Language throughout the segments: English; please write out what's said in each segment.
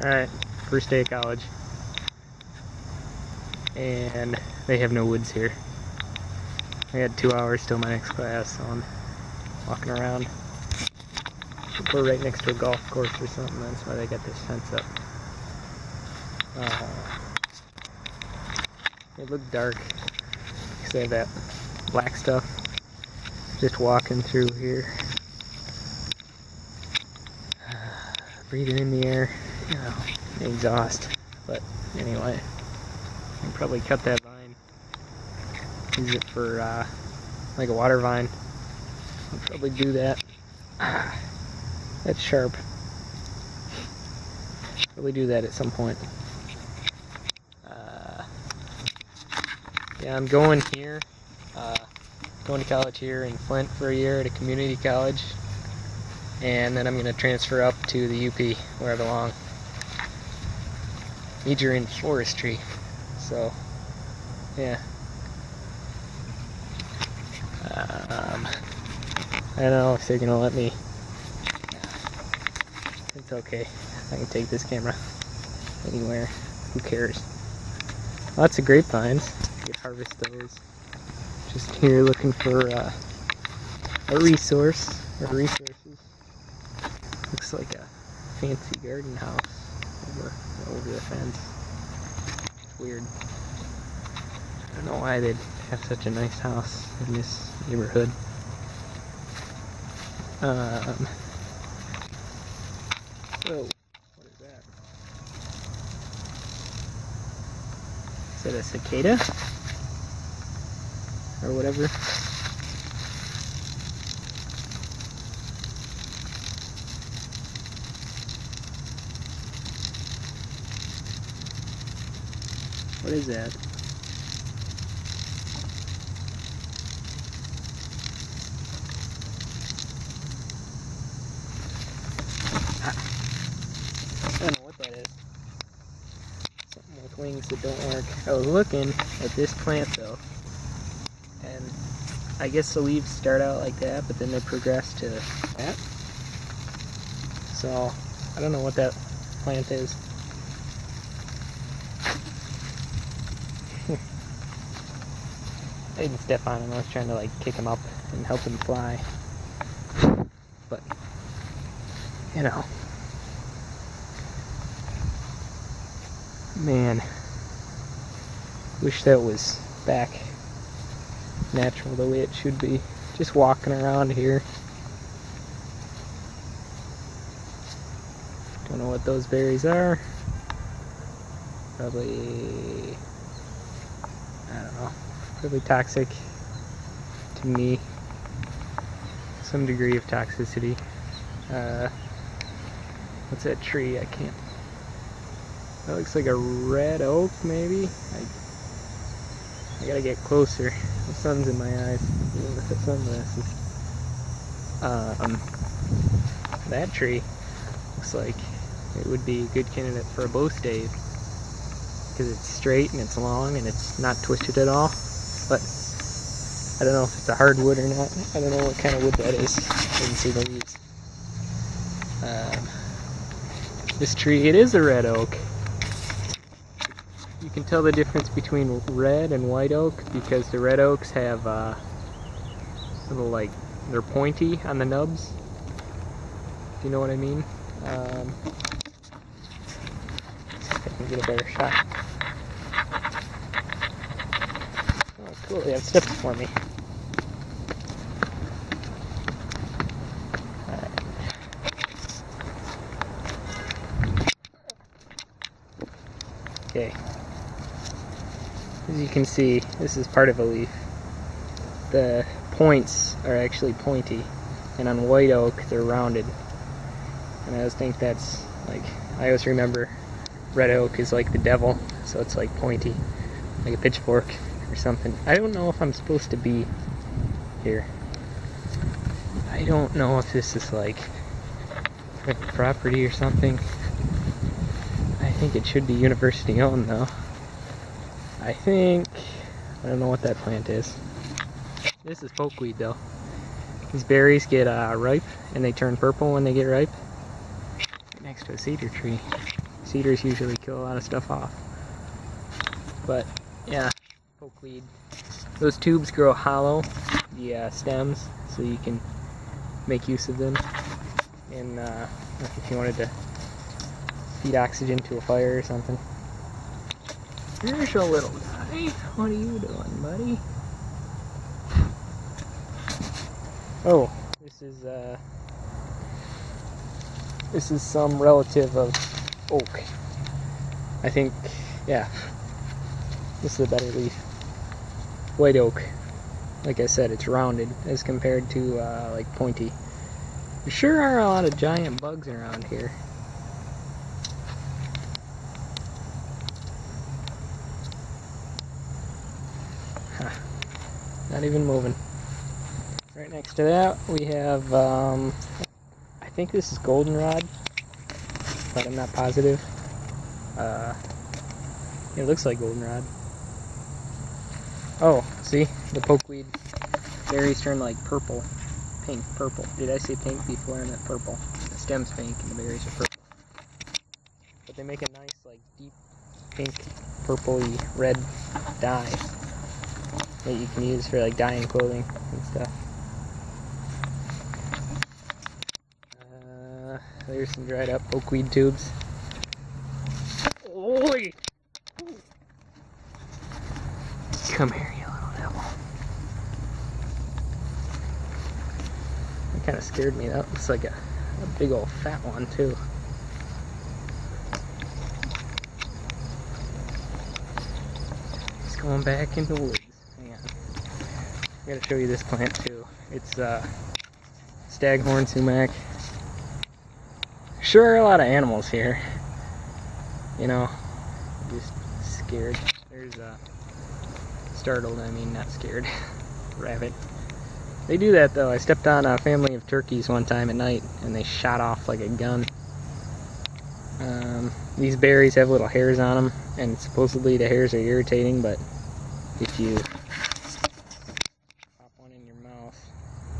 Alright, first day of college. And they have no woods here. I got 2 hours till my next class, so I'm walking around. We're right next to a golf course or something, that's why they got this fence up. It looked dark because they have that black stuff just walking through here. Breathing in the air, you know, exhaust. But anyway, I can probably cut that vine, use it for like a water vine. I'll probably do that. That's sharp. Probably do that at some point. Yeah, I'm going here, going to college here in Flint for a year at a community college, and then I'm going to transfer up to the UP where I belong. Major in forestry, so yeah. I don't know if they're going to let me. It's okay, I can take this camera anywhere, who cares. Lots of grapevines, you could harvest those. Just here looking for a resource, or resources. Looks like a fancy garden house over the fence. It's weird. I don't know why they'd have such a nice house in this neighborhood. So, what is that? Is that a cicada? Or whatever? What is that? I don't know what that is. Something with wings that don't work. I was looking at this plant though, and I guess the leaves start out like that, but then they progress to that. So, I don't know what that plant is. I didn't step on him, I was trying to like kick him up and help him fly. But, you know. Man, wish that was back natural the way it should be. Just walking around here. Don't know what those berries are. Probably, I don't know, probably toxic to me. Some degree of toxicity. What's that tree? I can't. That looks like a red oak, maybe? I gotta get closer. The sun's in my eyes, even with the sunglasses. That tree looks like it would be a good candidate for a bow stave, because it's straight and it's long and it's not twisted at all. But I don't know if it's a hardwood or not. I don't know what kind of wood that is. I didn't see the leaves. This tree, it is a red oak. You can tell the difference between red and white oak because the red oaks have little, like, they're pointy on the nubs. Do you know what I mean? See if I can get a better shot. Oh, cool! They have steps for me. Okay. As you can see, this is part of a leaf. The points are actually pointy, and on white oak they're rounded. And I always think that's like, I always remember red oak is like the devil, so it's like pointy, like a pitchfork or something. I don't know if I'm supposed to be here. I don't know if this is like private property or something. I think it should be university owned though. I don't know what that plant is. This is pokeweed though. These berries get ripe and they turn purple when they get ripe. Right next to a cedar tree. Cedars usually kill a lot of stuff off. But yeah, pokeweed. Those tubes grow hollow, the stems, so you can make use of them. And if you wanted to feed oxygen to a fire or something. There's a little guy. What are you doing, buddy? Oh, this is some relative of oak. I think, yeah. This is a better leaf. White oak. Like I said, it's rounded as compared to like pointy. There sure are a lot of giant bugs around here. Huh. Not even moving. Right next to that we have, I think this is goldenrod, but I'm not positive. It looks like goldenrod. Oh, see? The pokeweed berries turn like purple. Pink, purple. Did I say pink before? I meant purple. The stem's pink and the berries are purple. But they make a nice, like, deep pink, purpley red dye that you can use for, like, dyeing clothing and stuff. There's some dried up pokeweed tubes. Oi! Come here, you little devil. That kind of scared me. That looks like a big old fat one, too. It's going back in the woods. Hang on. I gotta show you this plant, too. It's staghorn sumac. Sure are a lot of animals here. You know, I'm just scared. There's startled, I mean, not scared. Rabbit. They do that though. I stepped on a family of turkeys one time at night and they shot off like a gun. These berries have little hairs on them and supposedly the hairs are irritating, but if you pop one in your mouth,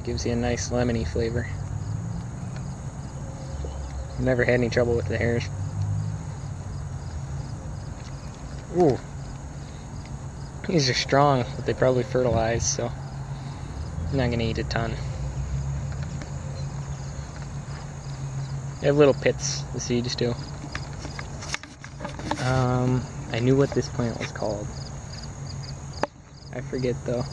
it gives you a nice lemony flavor. I've never had any trouble with the hairs. Ooh. These are strong, but they probably fertilize, so I'm not gonna eat a ton. They have little pits, the seeds do. I knew what this plant was called. I forget though.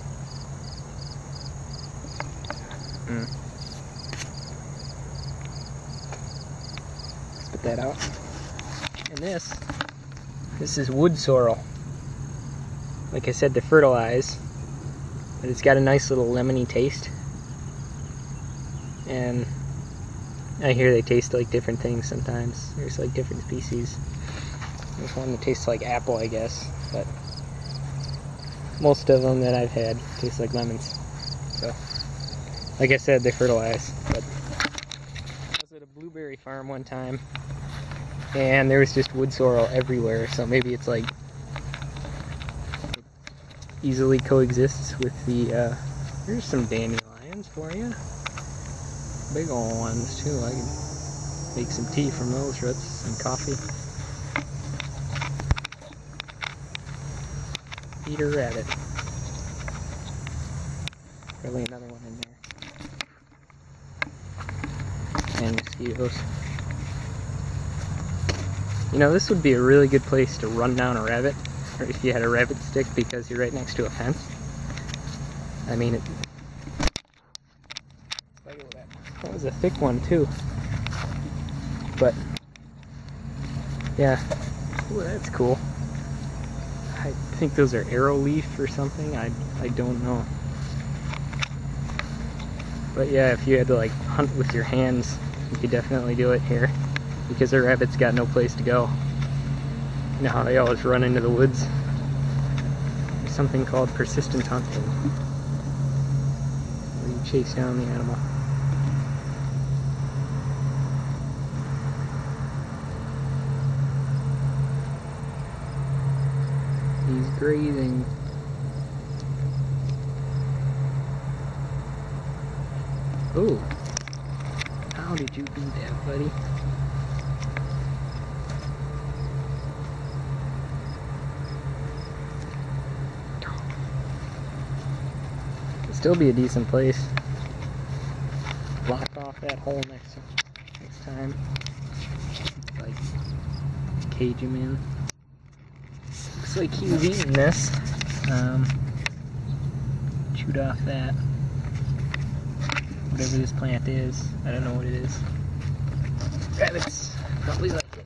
Spit that out. And this is wood sorrel. Like I said, to fertilize, but it's got a nice little lemony taste. And I hear they taste like different things sometimes. There's like different species. There's one that tastes like apple, I guess, but most of them that I've had taste like lemons. So, like I said, they fertilize. But I was at a blueberry farm one time, and there was just wood sorrel everywhere. So maybe it's like it easily coexists with the. Here's some dandelions for you. Big old ones too. I can make some tea from those roots and coffee. Eat a rabbit. Probably another one in there. And mosquitoes. You know, this would be a really good place to run down a rabbit, or if you had a rabbit stick because you're right next to a fence. I mean, that was a thick one too. But yeah, ooh, that's cool. I think those are arrow leaf or something. I don't know. But yeah, if you had to like hunt with your hands, you could definitely do it here, because the rabbit's got no place to go. You know how they always run into the woods? There's something called persistent hunting, where you chase down the animal. He's grazing. Oh, how did you do that, buddy? still be a decent place. Block off that hole next time. Like, cage him in. Looks like he was eating this. Chewed off that. Whatever this plant is. I don't know what it is. Rabbits probably like it.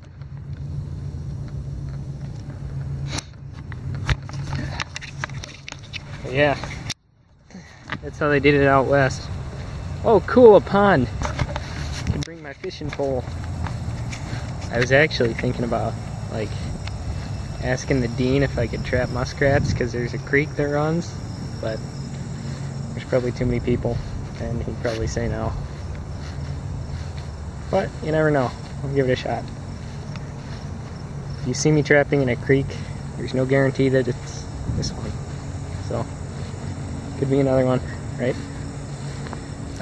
But yeah. That's how they did it out west. Oh, cool, a pond. I can bring my fishing pole. I was actually thinking about, like, asking the dean if I could trap muskrats, because there's a creek that runs, but there's probably too many people, and he'd probably say no. But you never know. I'll give it a shot. If you see me trapping in a creek, there's no guarantee that it's this one. So, could be another one, right?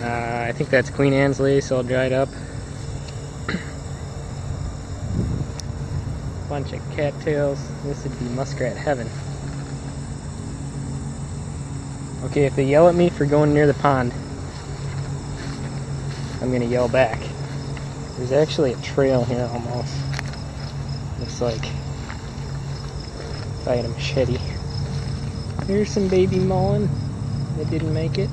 I think that's Queen Anne's lace all dried up. Bunch of cattails. This would be muskrat heaven. Okay, if they yell at me for going near the pond, I'm gonna yell back. There's actually a trail here almost. Looks like if I had a machete. Here's some baby mullein that didn't make it.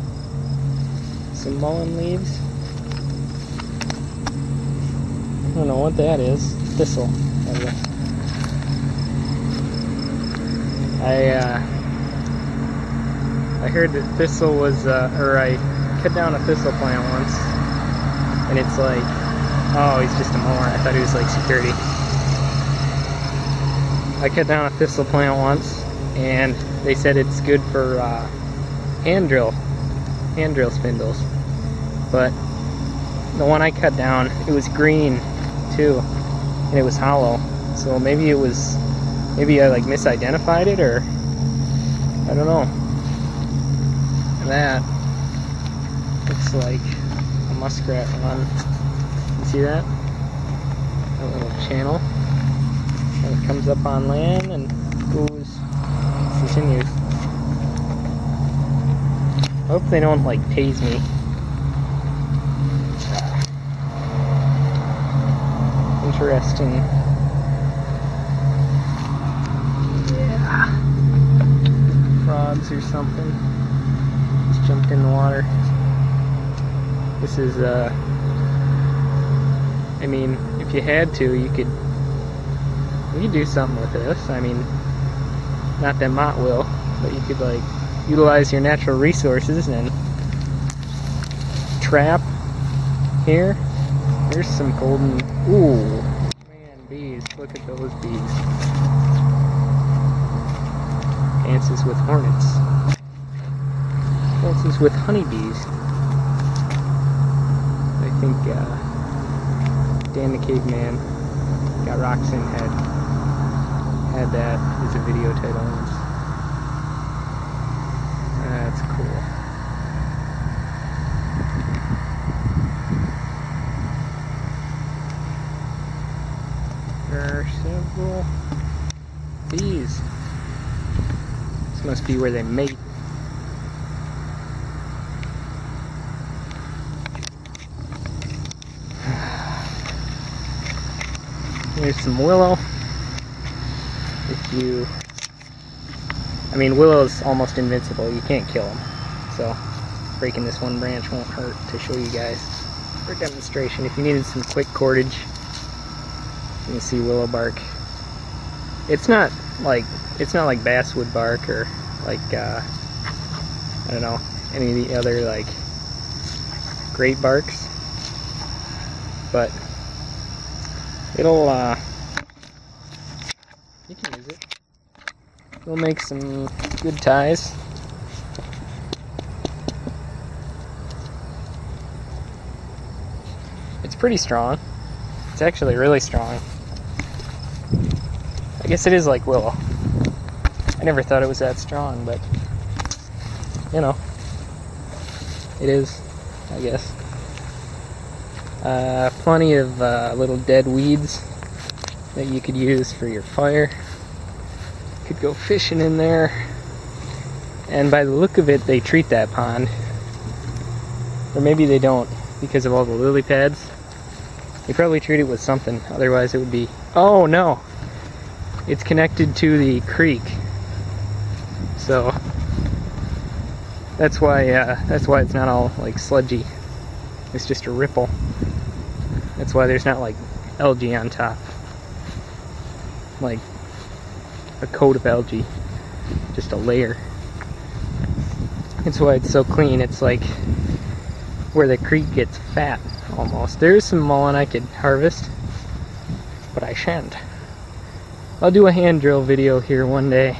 Some mullein leaves. I don't know what that is. Thistle. I heard that thistle was, or I cut down a thistle plant once, and it's like, oh, he's just a mower. I thought he was like security. I cut down a thistle plant once, and they said it's good for hand drill spindles. But the one I cut down, it was green too, and it was hollow. So maybe I like misidentified it, or I don't know. That looks like a muskrat run. You see that? A little channel. And it comes up on land and continues. I hope they don't like tase me. Interesting. Yeah. Frogs or something. Just jumped in the water. This is, I mean, if you had to, you could do something with this. I mean, not that Mott will, but you could, like, utilize your natural resources and trap here. There's some golden, ooh, man, bees. Look at those bees. Dances with hornets. Dances with honeybees. I think Dan the Caveman Got Rocks in had that as a video title once. That's cool. There are several bees. This must be where they mate. Here's some willow. I mean, willow's almost invincible. You can't kill them. So, breaking this one branch won't hurt to show you guys for demonstration. If you needed some quick cordage, you can see willow bark. It's not like basswood bark or like I don't know, any of the other like great barks, but it'll you can use it. It'll make some good ties. It's pretty strong. It's actually really strong. I guess it is like willow. I never thought it was that strong, but you know, it is, I guess. Plenty of little dead weeds that you could use for your fire. Could go fishing in there. And by the look of it, they treat that pond. Or maybe they don't, because of all the lily pads. They probably treat it with something, otherwise it would be... Oh no! It's connected to the creek. So that's why it's not all like sludgy. It's just a ripple. That's why there's not like algae on top. Like a coat of algae. Just a layer. That's why it's so clean. It's like where the creek gets fat almost. There's some mullen I could harvest, but I shan't. I'll do a hand drill video here one day.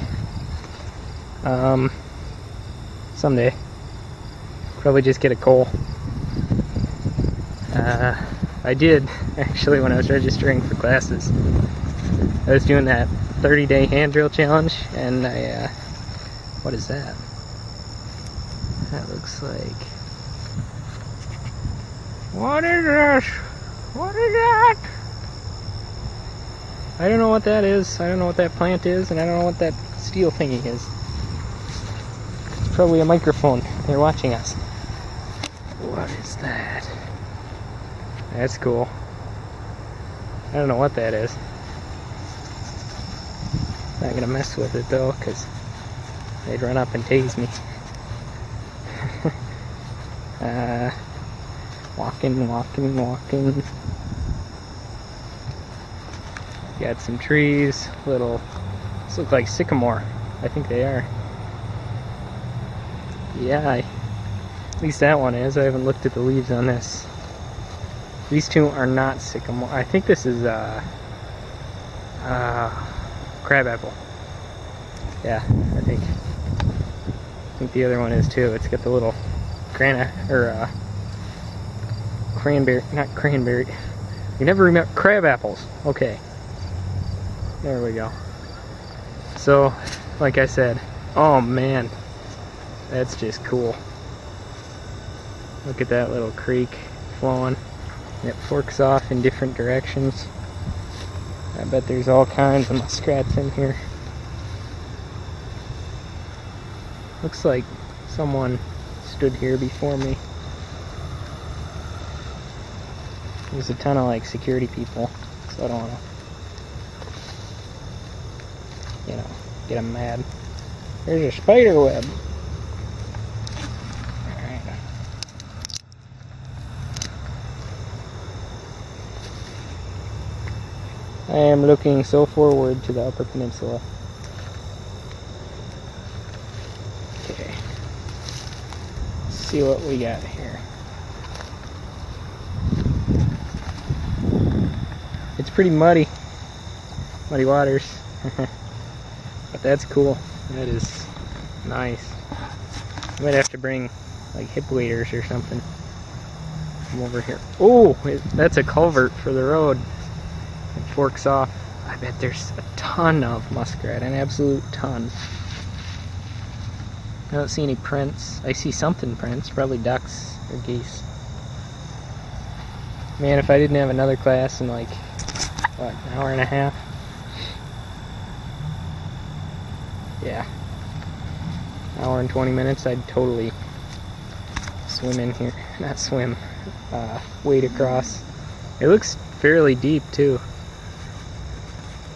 Someday. Probably just get a coal. I did actually when I was registering for classes. I was doing that 30-day hand drill challenge, and I what is that? That looks like... What is this? What is that? I don't know what that is. I don't know what that plant is, and I don't know what that steel thingy is. It's probably a microphone. They're watching us. What is that? That's cool. I don't know what that is. Not gonna mess with it though, because they'd run up and tase me. Walking. Got some trees, these look like sycamore. I think they are. Yeah, at least that one is. I haven't looked at the leaves on this. These two are not sycamore. I think this is crabapple. Yeah, I think the other one is too. It's got the little cranberry, not cranberry. You never remember crab apples. Okay. There we go. So, like I said, oh man, that's just cool. Look at that little creek flowing. It forks off in different directions. I bet there's all kinds of muskrats in here. Looks like someone stood here before me. There's a ton of like security people, so I don't want to, get them mad. There's a spider web. Alright. I am looking so forward to the Upper Peninsula. Okay. Let's see what we got here. It's pretty muddy waters. But that's cool. That is nice. I might have to bring like hip waders or something. Come over here. Oh, that's a culvert for the road. It forks off. I bet there's a ton of muskrat, an absolute ton. I don't see any prints. I see something prints, probably ducks or geese. Man, if I didn't have another class in like, what, an hour and a half? Yeah. Hour and 20 minutes, I'd totally swim in here. Not swim, wade across. It looks fairly deep too.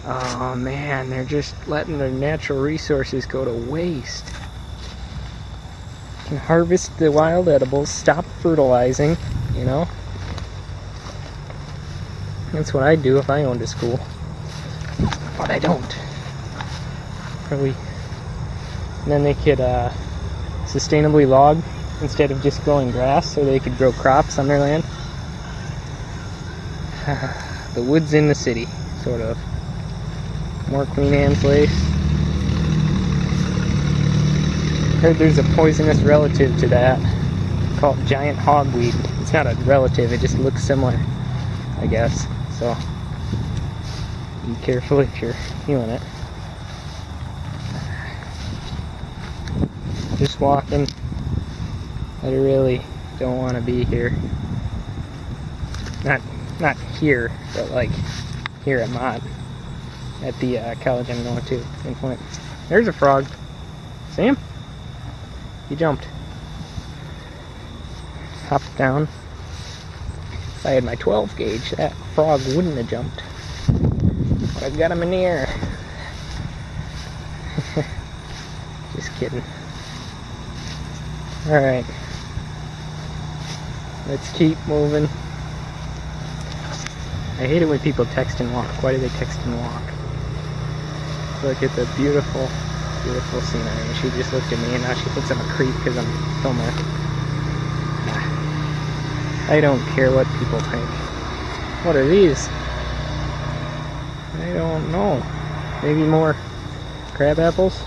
Oh man, they're just letting their natural resources go to waste. You can harvest the wild edibles, stop fertilizing, That's what I'd do if I owned a school. But I don't. Probably. And then they could sustainably log instead of just growing grass, so they could grow crops on their land. The woods in the city, sort of. More Queen Anne's lace. Heard there's a poisonous relative to that called giant hogweed. It's not a relative, it just looks similar, I guess. So be careful if you're feeling it. Just walking. I really don't want to be here. Not here, but like here at Mott. At the college I'm going to in Flint. There's a frog. See him? He jumped. Hopped down. If I had my 12 gauge, that frog wouldn't have jumped. But I've got him in the air. Just kidding. Alright. Let's keep moving. I hate it when people text and walk. Why do they text and walk? Look at the beautiful, beautiful scenery. She just looked at me and now she thinks I'm a creep because I'm filming her. I don't care what people think. What are these? I don't know. Maybe more crab apples?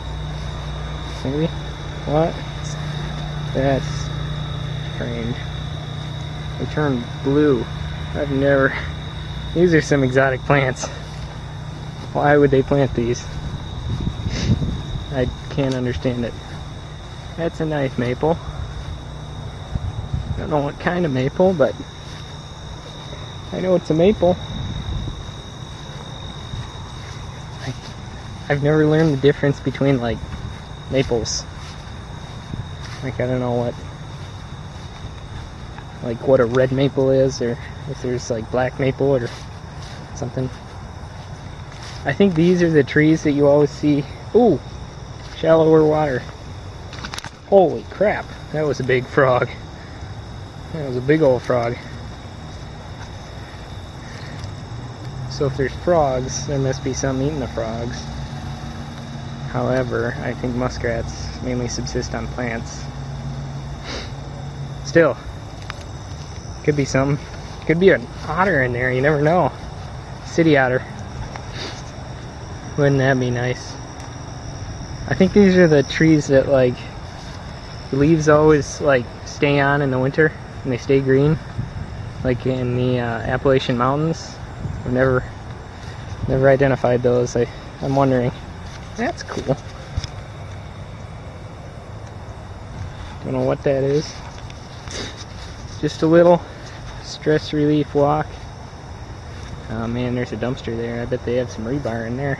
Maybe? What? That's strange. They turn blue. I've never... These are some exotic plants. Why would they plant these? I can't understand it. That's a nice maple. I don't know what kind of maple, but I know it's a maple. I've never learned the difference between like maples. Like I don't know what a red maple is, or if there's like black maple or something. I think these are the trees that you always see. Ooh, shallower water. Holy crap, that was a big frog. That was a big old frog. So if there's frogs, there must be something eating the frogs. However, I think muskrats mainly subsist on plants. Still, could be something. Could be an otter in there, you never know. City otter. Wouldn't that be nice? I think these are the trees that like the leaves always like stay on in the winter and they stay green, like in the Appalachian Mountains. I've never identified those. I'm wondering. That's cool. Don't know what that is. Just a little stress relief walk. Oh man, there's a dumpster there. I bet they have some rebar in there.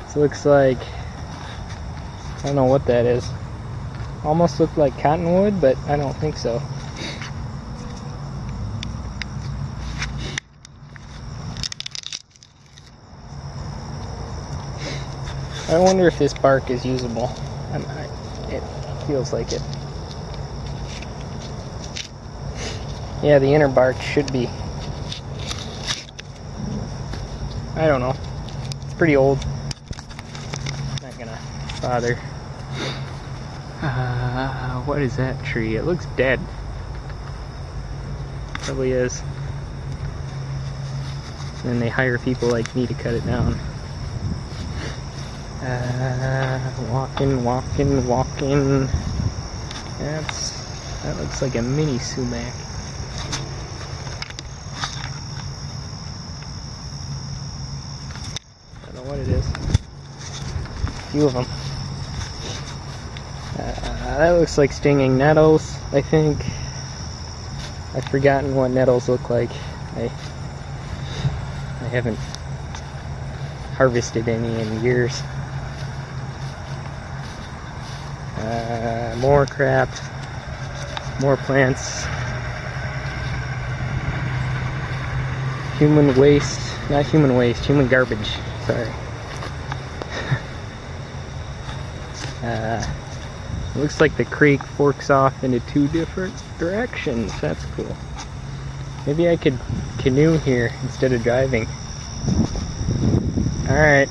This looks like, I don't know what that is. Almost looked like cottonwood, but I don't think so. I wonder if this bark is usable. It feels like it. Yeah, the inner bark should be. I don't know. It's pretty old. Not gonna bother. What is that tree? It looks dead. Probably is. And then they hire people like me to cut it down. Walking. That looks like a mini sumac. I don't know what it is. A few of them. That looks like stinging nettles, I think. I've forgotten what nettles look like. I haven't harvested any in years. More crap. More plants. Human waste. Not human waste, human garbage. Sorry. It looks like the creek forks off into two different directions. That's cool. Maybe I could canoe here instead of driving. Alright.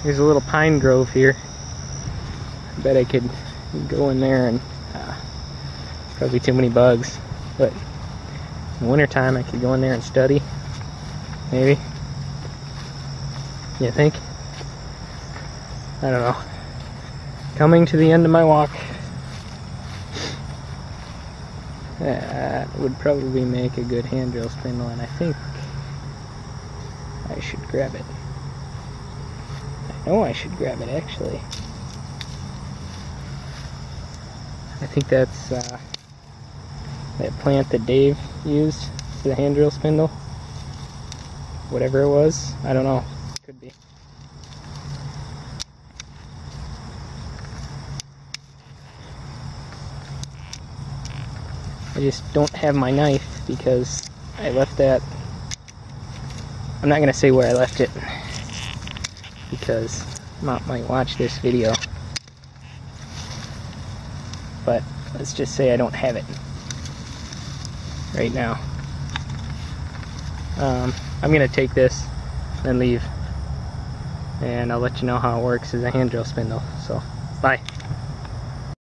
There's a little pine grove here. I bet I could go in there and probably too many bugs, but in the wintertime I could go in there and study. Maybe. You think? I don't know. Coming to the end of my walk. That would probably make a good hand drill spindle, and I think I should grab it. I know I should grab it, actually. I think that's that plant that Dave used for the hand drill spindle. Whatever it was. I don't know. Could be. I just don't have my knife because I left that. I'm not going to say where I left it because Mom might watch this video. But let's just say I don't have it right now. I'm going to take this and leave. And I'll let you know how it works as a hand drill spindle. So, bye.